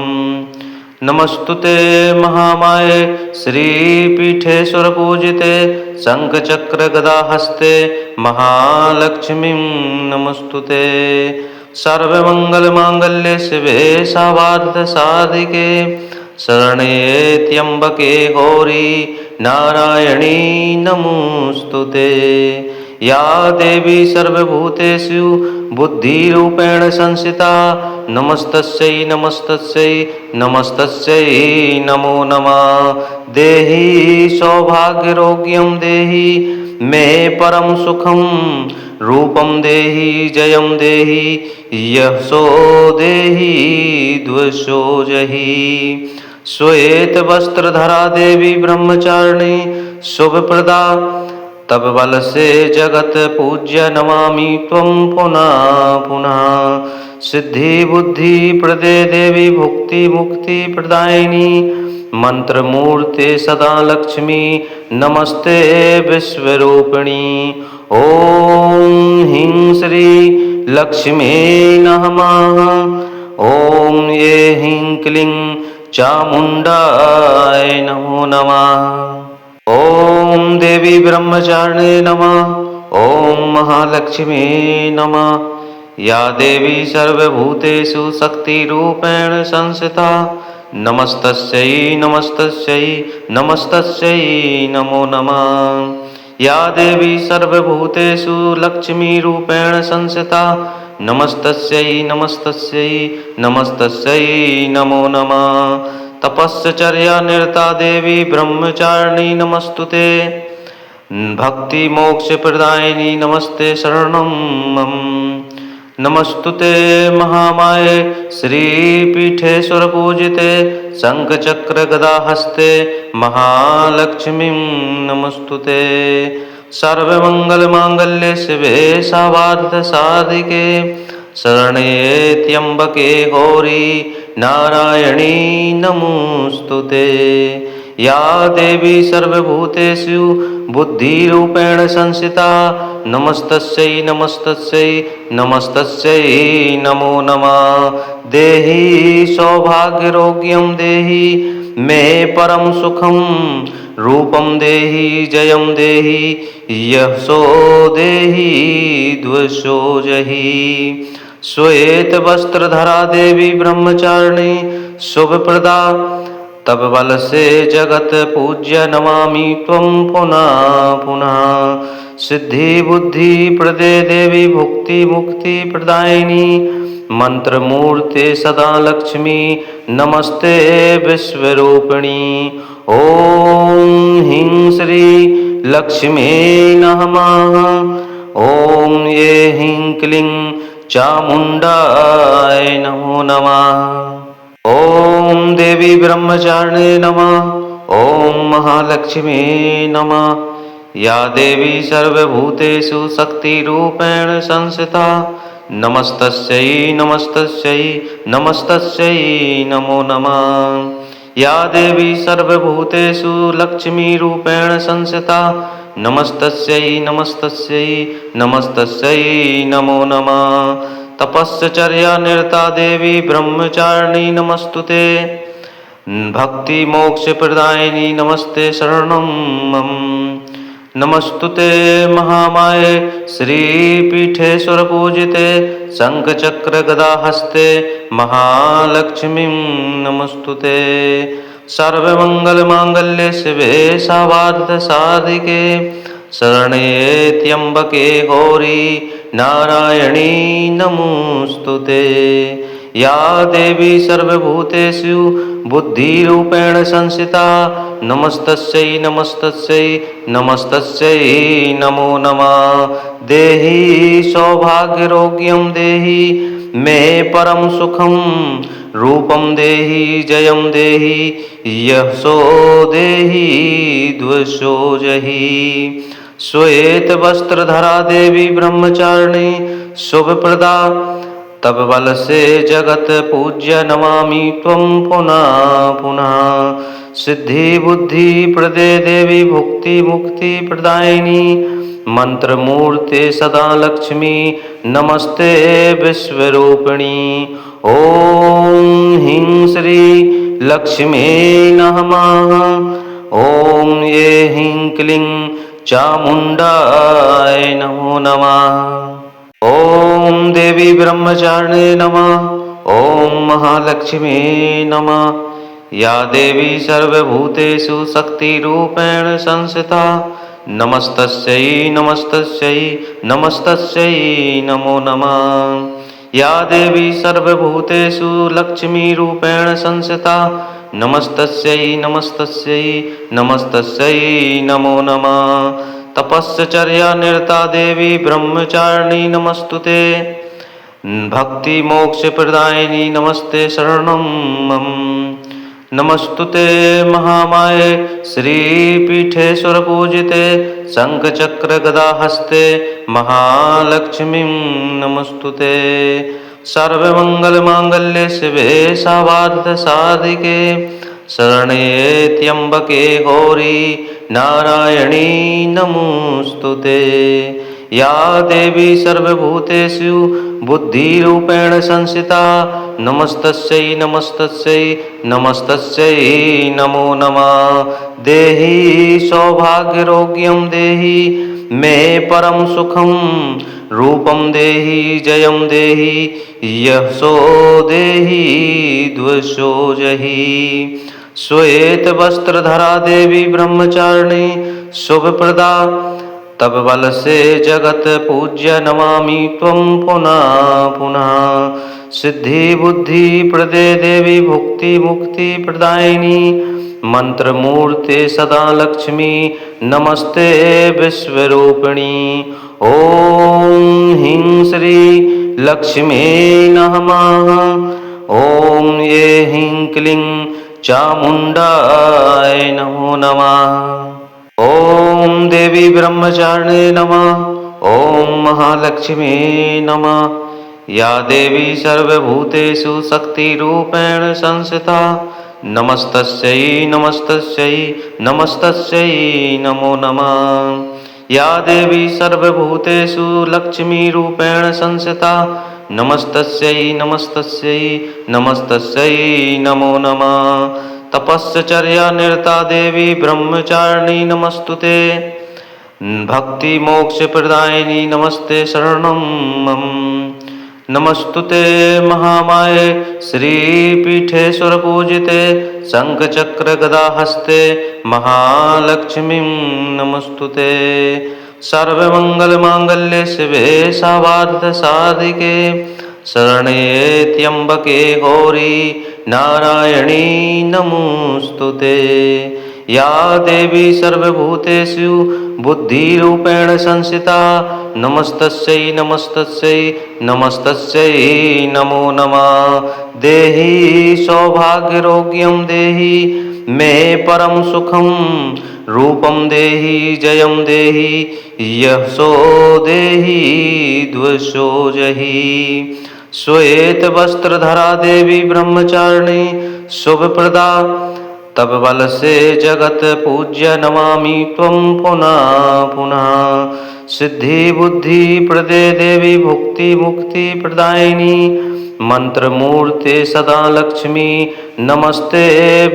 नमस्तुते महामाये श्रीपीठेश्वर पूजिते शंखचक्र गदा हस्ते महालक्ष्मीं नमस्तुते। सर्वमंगलमांगल्ये शिवे सर्वार्थसाधिके शरण्ये त्र्यम्बके गौरी नारायणी नमोस्तुते। या देवी सर्वभूतेषु बुद्धिरूपेण संस्थिता नमस्तस्यै नमस्तस्यै नमस्तस्यै नमो नमः। देहि सौभाग्यरोग्यं देहि मे परम सुखं रूपं देहि जयं देहि यशो देहि द्वशो जहि। श्वेतवस्त्रधरा देवी ब्रह्मचारिणी शुभप्रदा तब बल से जगत पूज्य नमामि त्वं पुनः पुनः। सिद्धि बुद्धि प्रदे देवी भुक्ति मुक्ति प्रदायिनी मंत्र मूर्ते सदा लक्ष्मी नमस्ते विश्वरूपिणी। ओम ह्रीं श्री लक्ष्मी नमः। ओम ये ह्रीं क्लीं चामुण्डाय नमो नमः। ओम देवी ब्रह्मचारिणे नमः। ॐ महालक्ष्मी नमः। या देवी सर्वभूतेषु शक्तिरूपेण संस्थिता नमस्तस्यै नमस्तस्यै नमस्तस्यै नमो नमः। या देवी सर्वभूतेषु लक्ष्मीरूपेण संस्थिता नमस्तस्यै नमस्तस्यै नमस्तस्यै नमो नमः। तपश्चर्या निरता देवी ब्रह्मचारिणी नमस्तुते। भक्ति मोक्ष प्रदायिनी नमस्ते शरणं मम। नमस्तुते महामाये श्रीपीठेश्वर पूजिते शंखचक्र गदा हस्ते महालक्ष्मीं नमस्तुते। सर्वमंगल मांगल्ये शिवे सर्वार्थ साधिके शरण्ये त्र्यंबके गौरी नारायणी नमोस्तुते। या देवी सर्वभूतेषु बुद्धिरूपेण संस्थिता नमस्तस्यै नमस्तस्यै नमस्तस्यै नमो नमः। देहि सौभाग्यरोग्यं देहि मे परम सुखं रूपं देहि जयं देहि यशो देहि द्वशो जहि। श्वेत वस्त्रधरा देवी ब्रह्मचारिणी शुभप्रदा तब बल से जगत पूज्य नमामि त्वं पुनः पुनः। सिद्धि बुद्धि प्रदे देवी भुक्ति मुक्ति प्रदायिनी मंत्र मूर्ते सदा लक्ष्मी नमस्ते विश्वरूपिणी। ओम ह्रीं श्री लक्ष्मी नमः। ओम ये ह्रीं क्लीं चामुंडाय नमो नमः। ओम देवी ब्रह्मचारिणे नमः। ओम महालक्ष्मी नमः। या देवी सर्वभूतेषु शक्तिरूपेण संस्थिता नमस्तस्यै नमस्तस्यै नमस्तस्यै नमो नमः। या देवी सर्वभूतेषु लक्ष्मीरूपेण संस्थिता नमस्तस्यै नमस्तस्यै नमस्तस्यै नमो नमः। तपश्चर्या निरता देवी ब्रह्मचारिणी नमस्तुते। भक्ति मोक्ष प्रदायिनी नमस्ते शरणं मम। नमस्तुते महामाये श्रीपीठेश्वर पूजिते शंखचक्र गदा हस्ते महालक्ष्मीं नमस्तुते। सर्वमंगल मांगल्ये शिवे सर्वार्थ साधिके शरण्ये त्र्यंबके गौरी नारायणी नमोस्तुते। या देवी सर्वभूतेषु बुद्धिरूपेण संस्थिता नमस्तस्यै नमस्तस्यै नमस्तस्यै नमो नमः। देहि सौभाग्यरोग्यं देहि मे परम सुखं रूपं देहि जयं देहि यशो देहि द्वशो जहि। श्वेत वस्त्रधरा देवी ब्रह्मचारिणी शुभप्रदा तब बल से जगत पूज्य नमामि त्वं पुनः पुनः। सिद्धि बुद्धि प्रदे देवी भुक्ति मुक्ति प्रदायिनी मंत्र मूर्ते सदा लक्ष्मी नमस्ते विश्वरूपिणी। ओम ह्रीं श्री लक्ष्मी नमः। ओम ये ह्रीं क्लीं चामुंडाय नमो नमः। ओम देवी ब्रह्मचारिणे नमः। ओम महालक्ष्मी नमः। या देवी सर्वभूतेषु शक्तिरूपेण संस्थिता नमस्तस्यै नमस्तस्यै नमस्तस्यै नमो नमः। या देवी सर्वभूतेषु लक्ष्मीरूपेण संस्थिता नमस्तस्यै नमस्तस्यै नमस्तस्यै नमो नमः। तपश्चर्या निरता देवी ब्रह्मचारिणी नमस्तुते। भक्ति मोक्ष प्रदायिनी नमस्ते शरणं मम। नमस्तुते महामाये श्रीपीठेश्वर पूजिते शंखचक्र गदा हस्ते महालक्ष्मीं नमस्तुते। सर्वमंगल मांगल्ये शिवे सर्वार्थ साधिके शरण्ये त्र्यंबके गौरी नारायणी नमोस्तुते। या देवी सर्वभूतेषु बुद्धिरूपेण संस्थिता नमस्तस्यै नमस्तस्यै नमस्तस्यै नमो नमः। देहि सौभाग्यरोग्यं देहि मे परम सुखं रूपं देहि जयं देहि यशो देहि द्वशो जहि। श्वेत वस्त्रधरा देवी ब्रह्मचारिणी शुभप्रदा तब बल से जगत पूज्य नमामि त्वं पुनः पुनः। सिद्धि बुद्धि प्रदे देवी भुक्ति मुक्ति प्रदायिनी मंत्र मूर्ते सदा लक्ष्मी नमस्ते विश्वरूपिणी। ओम ह्रीं श्री लक्ष्मी नमः। ओम ये ह्रीं क्लीं चामुंडाय नमो नमः। ओम देवी ब्रह्मचारिणे नमः। ओम महालक्ष्मी नमः। या देवी सर्वभूतेषु शक्तिरूपेण संस्थिता नमस्तस्यै नमस्तस्यै नमस्तस्यै नमो नमः। या देवी सर्वभूतेषु लक्ष्मीरूपेण संस्थिता नमस्तस्यै नमस्तस्यै नमस्तस्यै नमो नमः। तपश्चर्या निरता देवी ब्रह्मचारिणी नमस्तुते। भक्ति मोक्ष प्रदायिनी नमस्ते शरणं मम। नमस्तुते महामाये श्रीपीठेश्वर पूजिते शंख चक्र गदा हस्ते महालक्ष्मी नमस्तुते। सर्वमंगल मांगल्ये शिवे सर्वार्थ साधिके शरणे त्र्यंबके गौरी नारायणी नमोस्तुते। या देवी सर्वभूतेषु बुद्धिरूपेण संस्थिता नमस्तस्यै नमस्तस्यै नमस्तस्यै नमो नमः। देहि सौभाग्यरोग्यं देहि मे परम सुखं रूपं देहि जयं देहि यशो देहि द्वशो जहि। श्वेत वस्त्रधरा देवी ब्रह्मचारिणी शुभप्रदा तब बल से जगत पूज्य नमामि त्वं पुनः पुनः। सिद्धि बुद्धि प्रदे देवी भुक्ति मुक्ति प्रदायिनी मंत्र मूर्ते सदा लक्ष्मी नमस्ते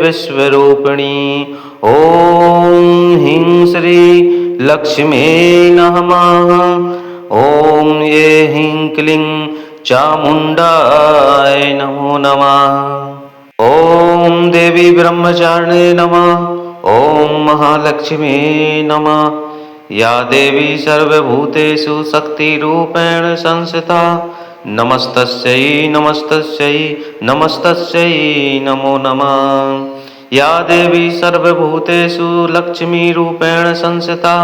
विश्वरूपिणी। ओम ह्रीं श्री लक्ष्मी नमः। ओम ये ह्रीं क्लीं चामुंडाय नमो नमः। ओम देवी ब्रह्मचारिणे नमः। ओम महालक्ष्मी नमः। या देवी सर्वभूतेषु शक्तिरूपेण संस्थिता नमस्तस्यै नमस्तस्यै नमस्तस्यै नमो नमः। या देवी सर्वभूतेषु लक्ष्मीरूपेण संस्थिता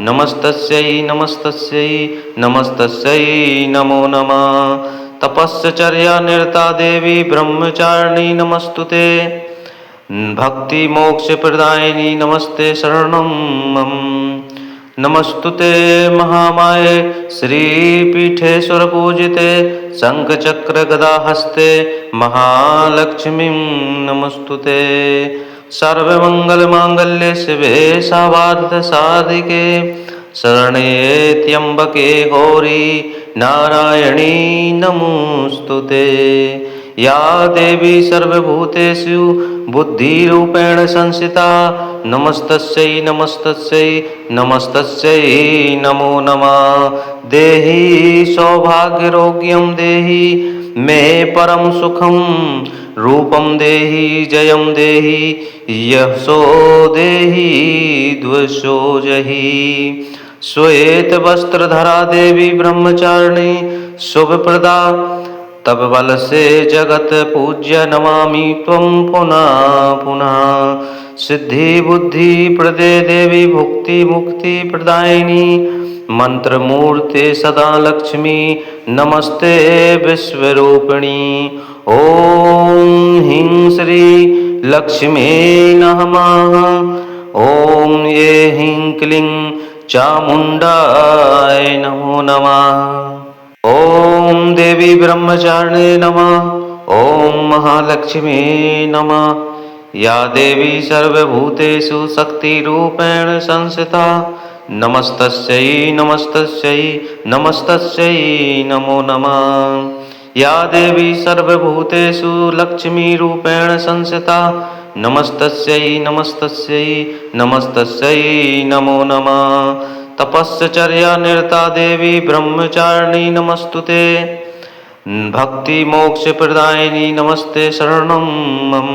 नमस्तस्यै नमस्तस्यै नमस्तस्यै नमो नमः। तपश्चर्या निरता देवी ब्रह्मचारिणी नमस्तुते। भक्ति मोक्ष प्रदायिनी नमस्ते शरणं मम। नमस्तुते महामाये श्रीपीठेश्वर पूजिते शंख चक्र गदा हस्ते महालक्ष्मी नमस्तुते। सर्वमंगल मांगल्ये शिवे सर्वार्थ साधिके शरणे त्र्यंबके गौरी नारायणी नमोस्तुते। या देवी सर्वभूतेषु बुद्धिरूपेण संस्थिता नमस्तस्यै नमस्तस्यै नमस्तस्यै नमो नमः। देहि सौभाग्यरोग्यं देहि मे परम सुखं रूपं देहि जयं देहि यशो देहि द्वशो जहि। श्वेत वस्त्रधरा देवी ब्रह्मचारिणी शुभप्रदा तब बल से जगत पूज्य नमामि त्वं पुनः पुनः। सिद्धि बुद्धि प्रदे देवी भुक्ति मुक्ति प्रदायिनी मंत्र मूर्ते सदा लक्ष्मी नमस्ते विश्वरूपिणी। ओम ह्रीं श्री लक्ष्मी नमः। ओम ये ह्रीं क्लीं चामुंडाय नमो नमः। ओम देवी ब्रह्मचारिणे नमः। ओम महालक्ष्मी नमः। या देवी सर्वभूतेषु शक्तिरूपेण संस्थिता नमस्तस्यै नमस्तस्यै नमस्तस्यै नमो नमः। या देवी सर्वभूतेषु लक्ष्मीरूपेण संस्थिता नमस्तस्यै नमस्तस्यै नमस्तस्यै नमो नमः। तपश्चर्या निरता देवी ब्रह्मचारिणी नमस्तुते। भक्ति मोक्ष प्रदायिनी नमस्ते शरणं मम।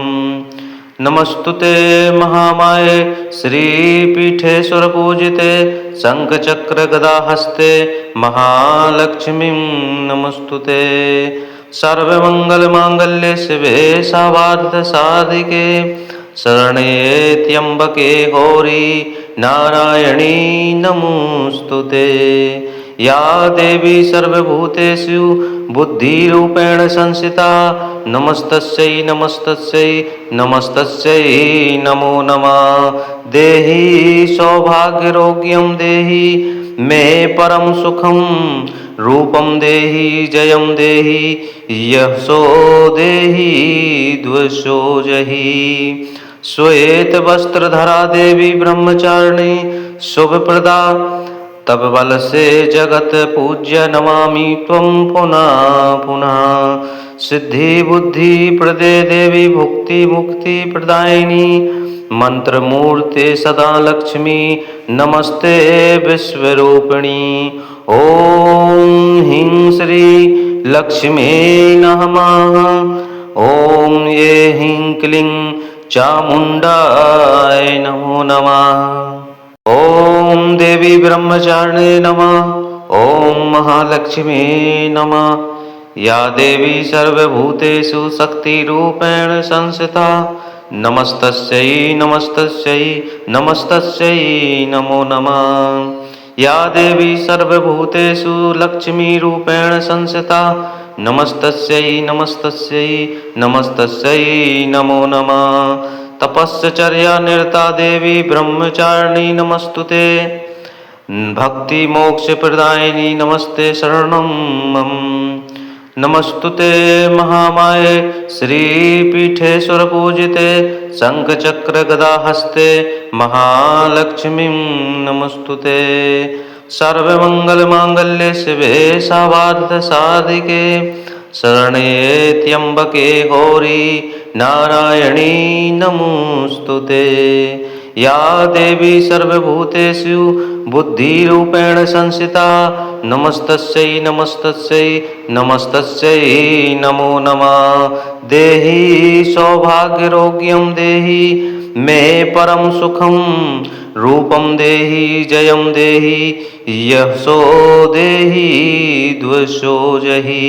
नमस्तुते महामाये श्रीपीठेश्वर पूजिते शंखचक्र गदा हस्ते महालक्ष्मीं नमस्तुते। सर्वमंगल मांगल्ये शिवे सर्वार्थ साधिके शरण्ये त्र्यंबके गौरी नारायणी नमोस्तुते। या देवी सर्वभूतेषु बुद्धिरूपेण संस्थिता नमस्तस्यै नमस्तस्यै नमस्तस्यै नमो नमः। देहि सौभाग्यरोग्यं देहि मे परम सुखं रूपं देहि जयं देहि यशो देहि द्वशो जहि। श्वेत वस्त्रधरा देवी ब्रह्मचारिणी शुभप्रदा तब बल से जगत पूज्य नमामि त्वं पुनः पुनः। सिद्धि बुद्धि प्रदे देवी भुक्ति मुक्ति प्रदायिनी मंत्र मूर्ते सदा लक्ष्मी नमस्ते विश्वरूपिणी। ओम ह्रीं श्री लक्ष्मी नमः। ओम ये ह्रीं क्लीं चामुंडाय नमो नमः। ओम देवी ब्रह्मचारिणे नमः। ओम महालक्ष्मी नमः। या देवी सर्वभूतेषु शक्तिरूपेण संस्थिता नमस्तस्यै नमस्तस्यै नमस्तस्यै नमो नमः। या देवी सर्वभूतेषु लक्ष्मीरूपेण संस्थिता नमस्तस्यै नमस्तस्यै नमस्तस्यै नमो नमः। तपश्चर्या निरता देवी ब्रह्मचारिणी नमस्तुते। भक्ति मोक्ष प्रदायिनी नमस्ते शरणं मम। नमस्तुते महामाये श्रीपीठेश्वर पूजिते शंखचक्र गदा हस्ते महालक्ष्मीं नमस्तुते। सर्वमंगल मांगल्ये शिवे सर्वार्थ साधिके शरण्ये त्र्यंबके गौरी नारायणी नमोस्तुते। या देवी सर्वभूतेषु बुद्धिरूपेण संस्थिता नमस्तस्यै नमस्तस्यै नमस्तस्यै नमो नमः। देहि सौभाग्यरोग्यं देहि मे परम सुखं रूपं देहि जयं देहि यशो देहि द्वशो जहि।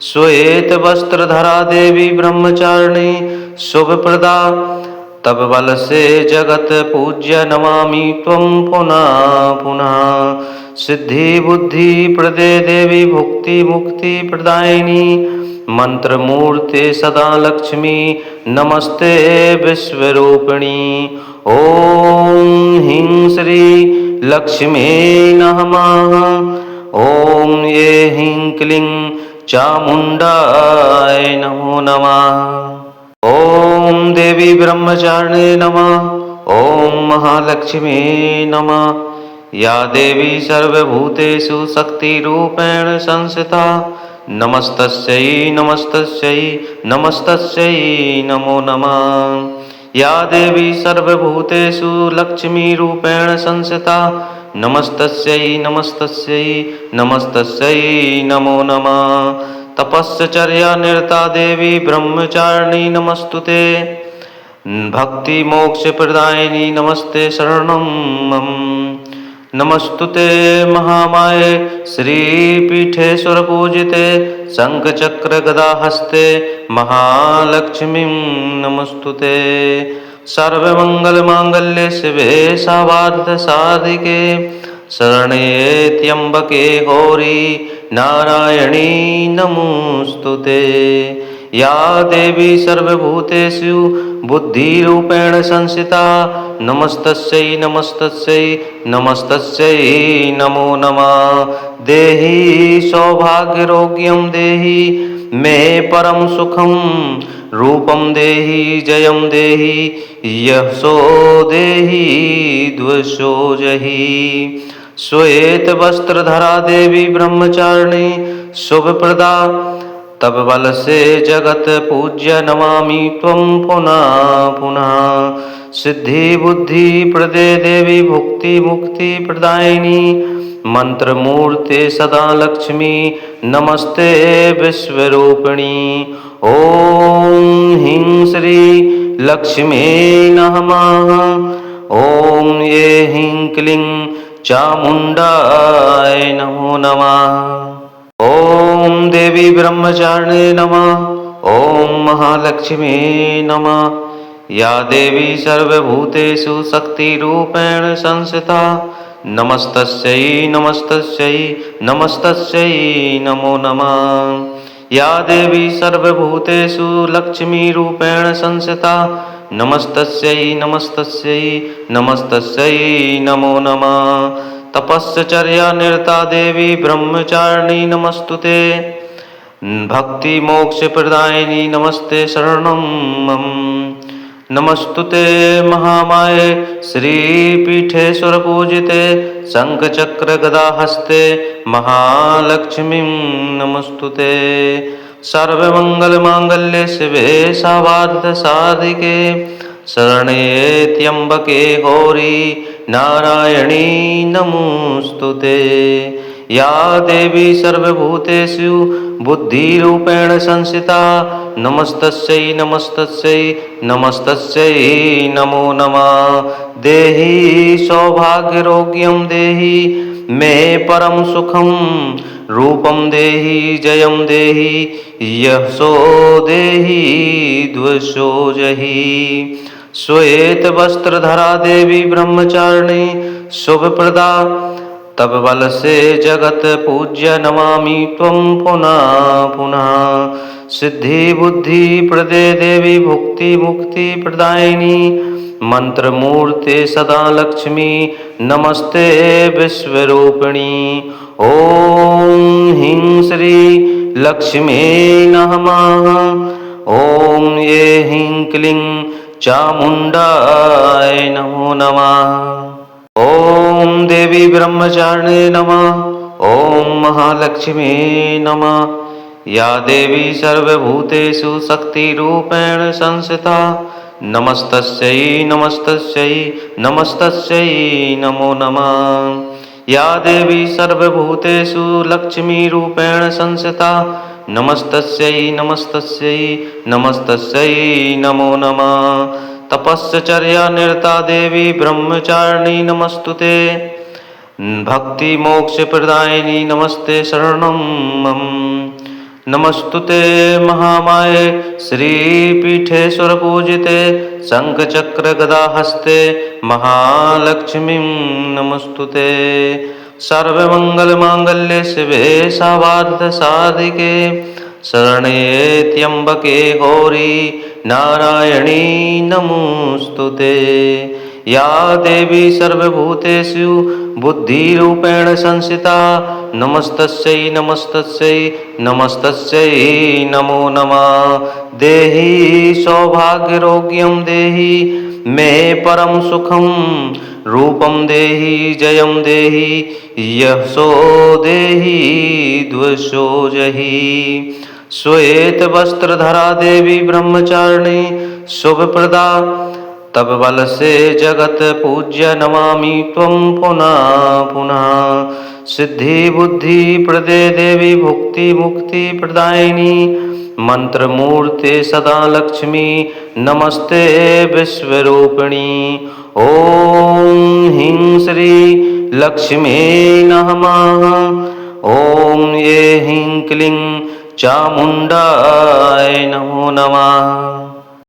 श्वेत वस्त्रधरा देवी ब्रह्मचारिणी शुभप्रदा तब बल से जगत पूज्य नमामि त्वं पुनः पुनः। सिद्धि बुद्धि प्रदे देवी भुक्ति मुक्ति प्रदायिनी मंत्र मूर्ते सदा लक्ष्मी नमस्ते विश्वरूपिणी। ओम ह्रीं श्री लक्ष्मी नमः। ओम ये ह्रीं क्लीं चामुंडाय नमो नमः। ओम देवी ब्रह्मचारिणे नमः। ओम महालक्ष्मी नमः। या देवी सर्वभूतेषु शक्तिरूपेण संस्थिता नमस्तस्यै नमस्तस्यै नमस्तस्यै नमो नमः। या देवी सर्वभूतेषु लक्ष्मीरूपेण संस्थिता नमस्तस्यै नमस्तस्यै नमस्तस्यै नमो नमः। तपश्चर्या निरता देवी ब्रह्मचारिणी नमस्तुते। भक्ति मोक्ष प्रदायिनी नमस्ते शरणं मम। नमस्तुते महामाये श्रीपीठेश्वर पूजिते शंखचक्र गदा हस्ते महालक्ष्मीं नमस्तुते। सर्वमंगल मांगल्ये शिवे सर्वार्थ साधिके शरण्ये त्र्यंबके गौरी नारायणी नमोस्तुते। या देवी सर्वभूतेषु बुद्धिरूपेण संस्थिता नमस्तस्यै नमस्तस्यै नमस्तस्यै नमो नमः। देहि सौभाग्यरोग्यं देहि मे परम सुखं रूपं देहि जयं देहि यशो देहि द्वशो जहि। श्वेत वस्त्रधरा देवी ब्रह्मचारिणी शुभप्रदा तब बल से जगत पूज्य नमामि त्वं पुनः पुनः। सिद्धि बुद्धि प्रदे देवी भुक्ति मुक्ति प्रदायिनी मंत्र मूर्ते सदा लक्ष्मी नमस्ते विश्वरूपिणी। ओम ह्रीं श्री लक्ष्मी नमः। ओम ये ह्रीं क्लीं चामुंडाय नमो नमः। ओम देवी ब्रह्मचारिणे नमः। ओम महालक्ष्मी नमः। या देवी सर्वभूतेषु शक्तिरूपेण संस्थिता नमस्तस्यै नमस्तस्यै नमस्तस्यै नमो नमः। या देवी सर्वभूतेषु लक्ष्मीरूपेण संस्थिता नमस्तस्यै नमस्तस्यै नमस्तस्यै नमो नमः। तपश्चर्या निरता देवी ब्रह्मचारिणी नमस्तुते। भक्ति मोक्ष प्रदायिनी नमस्ते शरणं मम। नमस्तुते महामाये श्रीपीठेश्वर पूजिते शंख चक्र गदा हस्ते महालक्ष्मी नमस्तुते। सर्वमंगल मांगल्ये शिवे सर्वार्थ साधिके शरण्ये त्र्यंबके गौरी नारायणी नमोस्तुते। या देवी सर्वभूतेषु बुद्धिरूपेण संस्थिता नमस्तस्यै नमस्तस्यै नमस्तस्यै नमो नमः। देहि सौभाग्यरोग्यं देहि मे परम सुखं रूपं देहि जयं देहि यशो देहि द्वशो जहि। श्वेत वस्त्रधरा देवी ब्रह्मचारिणी शुभप्रदा तब बल से जगत पूज्य नमामि त्वं पुनः पुनः। सिद्धि बुद्धि प्रदे देवी भुक्ति मुक्ति प्रदायिनी मंत्र मूर्ते सदा लक्ष्मी नमस्ते विश्वरूपिणी। ओम ह्रीं श्री लक्ष्मी नमः। ओम ये ह्रीं क्लीं चामुंडाय नमो नमः। ओम देवी ब्रह्मचारिणे नमः। ओम महालक्ष्मी नमः। या देवी सर्वभूतेषु शक्तिरूपेण संस्थिता नमस्तस्यै नमस्तस्यै नमस्तस्यै नमो नमः। या देवी सर्वभूतेषु लक्ष्मीरूपेण संस्थिता नमस्तस्यै नमस्तस्यै नमस्तस्यै नमो नमः। तपश्चर्या निरता देवी ब्रह्मचारिणी नमस्तुते। भक्ति मोक्ष प्रदायिनी नमस्ते शरणं मम। नमस्तुते महामाये श्रीपीठेश्वर पूजिते शंख चक्र गदा हस्ते महालक्ष्मी नमस्तुते। सर्वमंगल मांगल्ये शिवे सर्वार्थ साधिके शरण्ये त्र्यंबके गौरी नारायणी नमोस्तुते। या देवी सर्वभूतेषु बुद्धिरूपेण संस्थिता नमस्तस्यै नमस्तस्यै नमस्तस्यै नमो नमः। देहि सौभाग्यरोग्यं देहि मे परम सुखं रूपं देहि जयं देहि यशो देहि द्वशो जहि। श्वेत वस्त्रधरा देवी ब्रह्मचारिणी शुभप्रदा तब बल से जगत पूज्य नमामि त्वं पुनः पुनः। सिद्धि बुद्धि प्रदे देवी भुक्ति मुक्ति प्रदायिनी मंत्र मूर्ते सदा लक्ष्मी नमस्ते विश्वरूपिणी। ओम ह्रीं श्री लक्ष्मी नमः। ओम ये ह्रीं क्लीं चामुंडाय नमो नमः।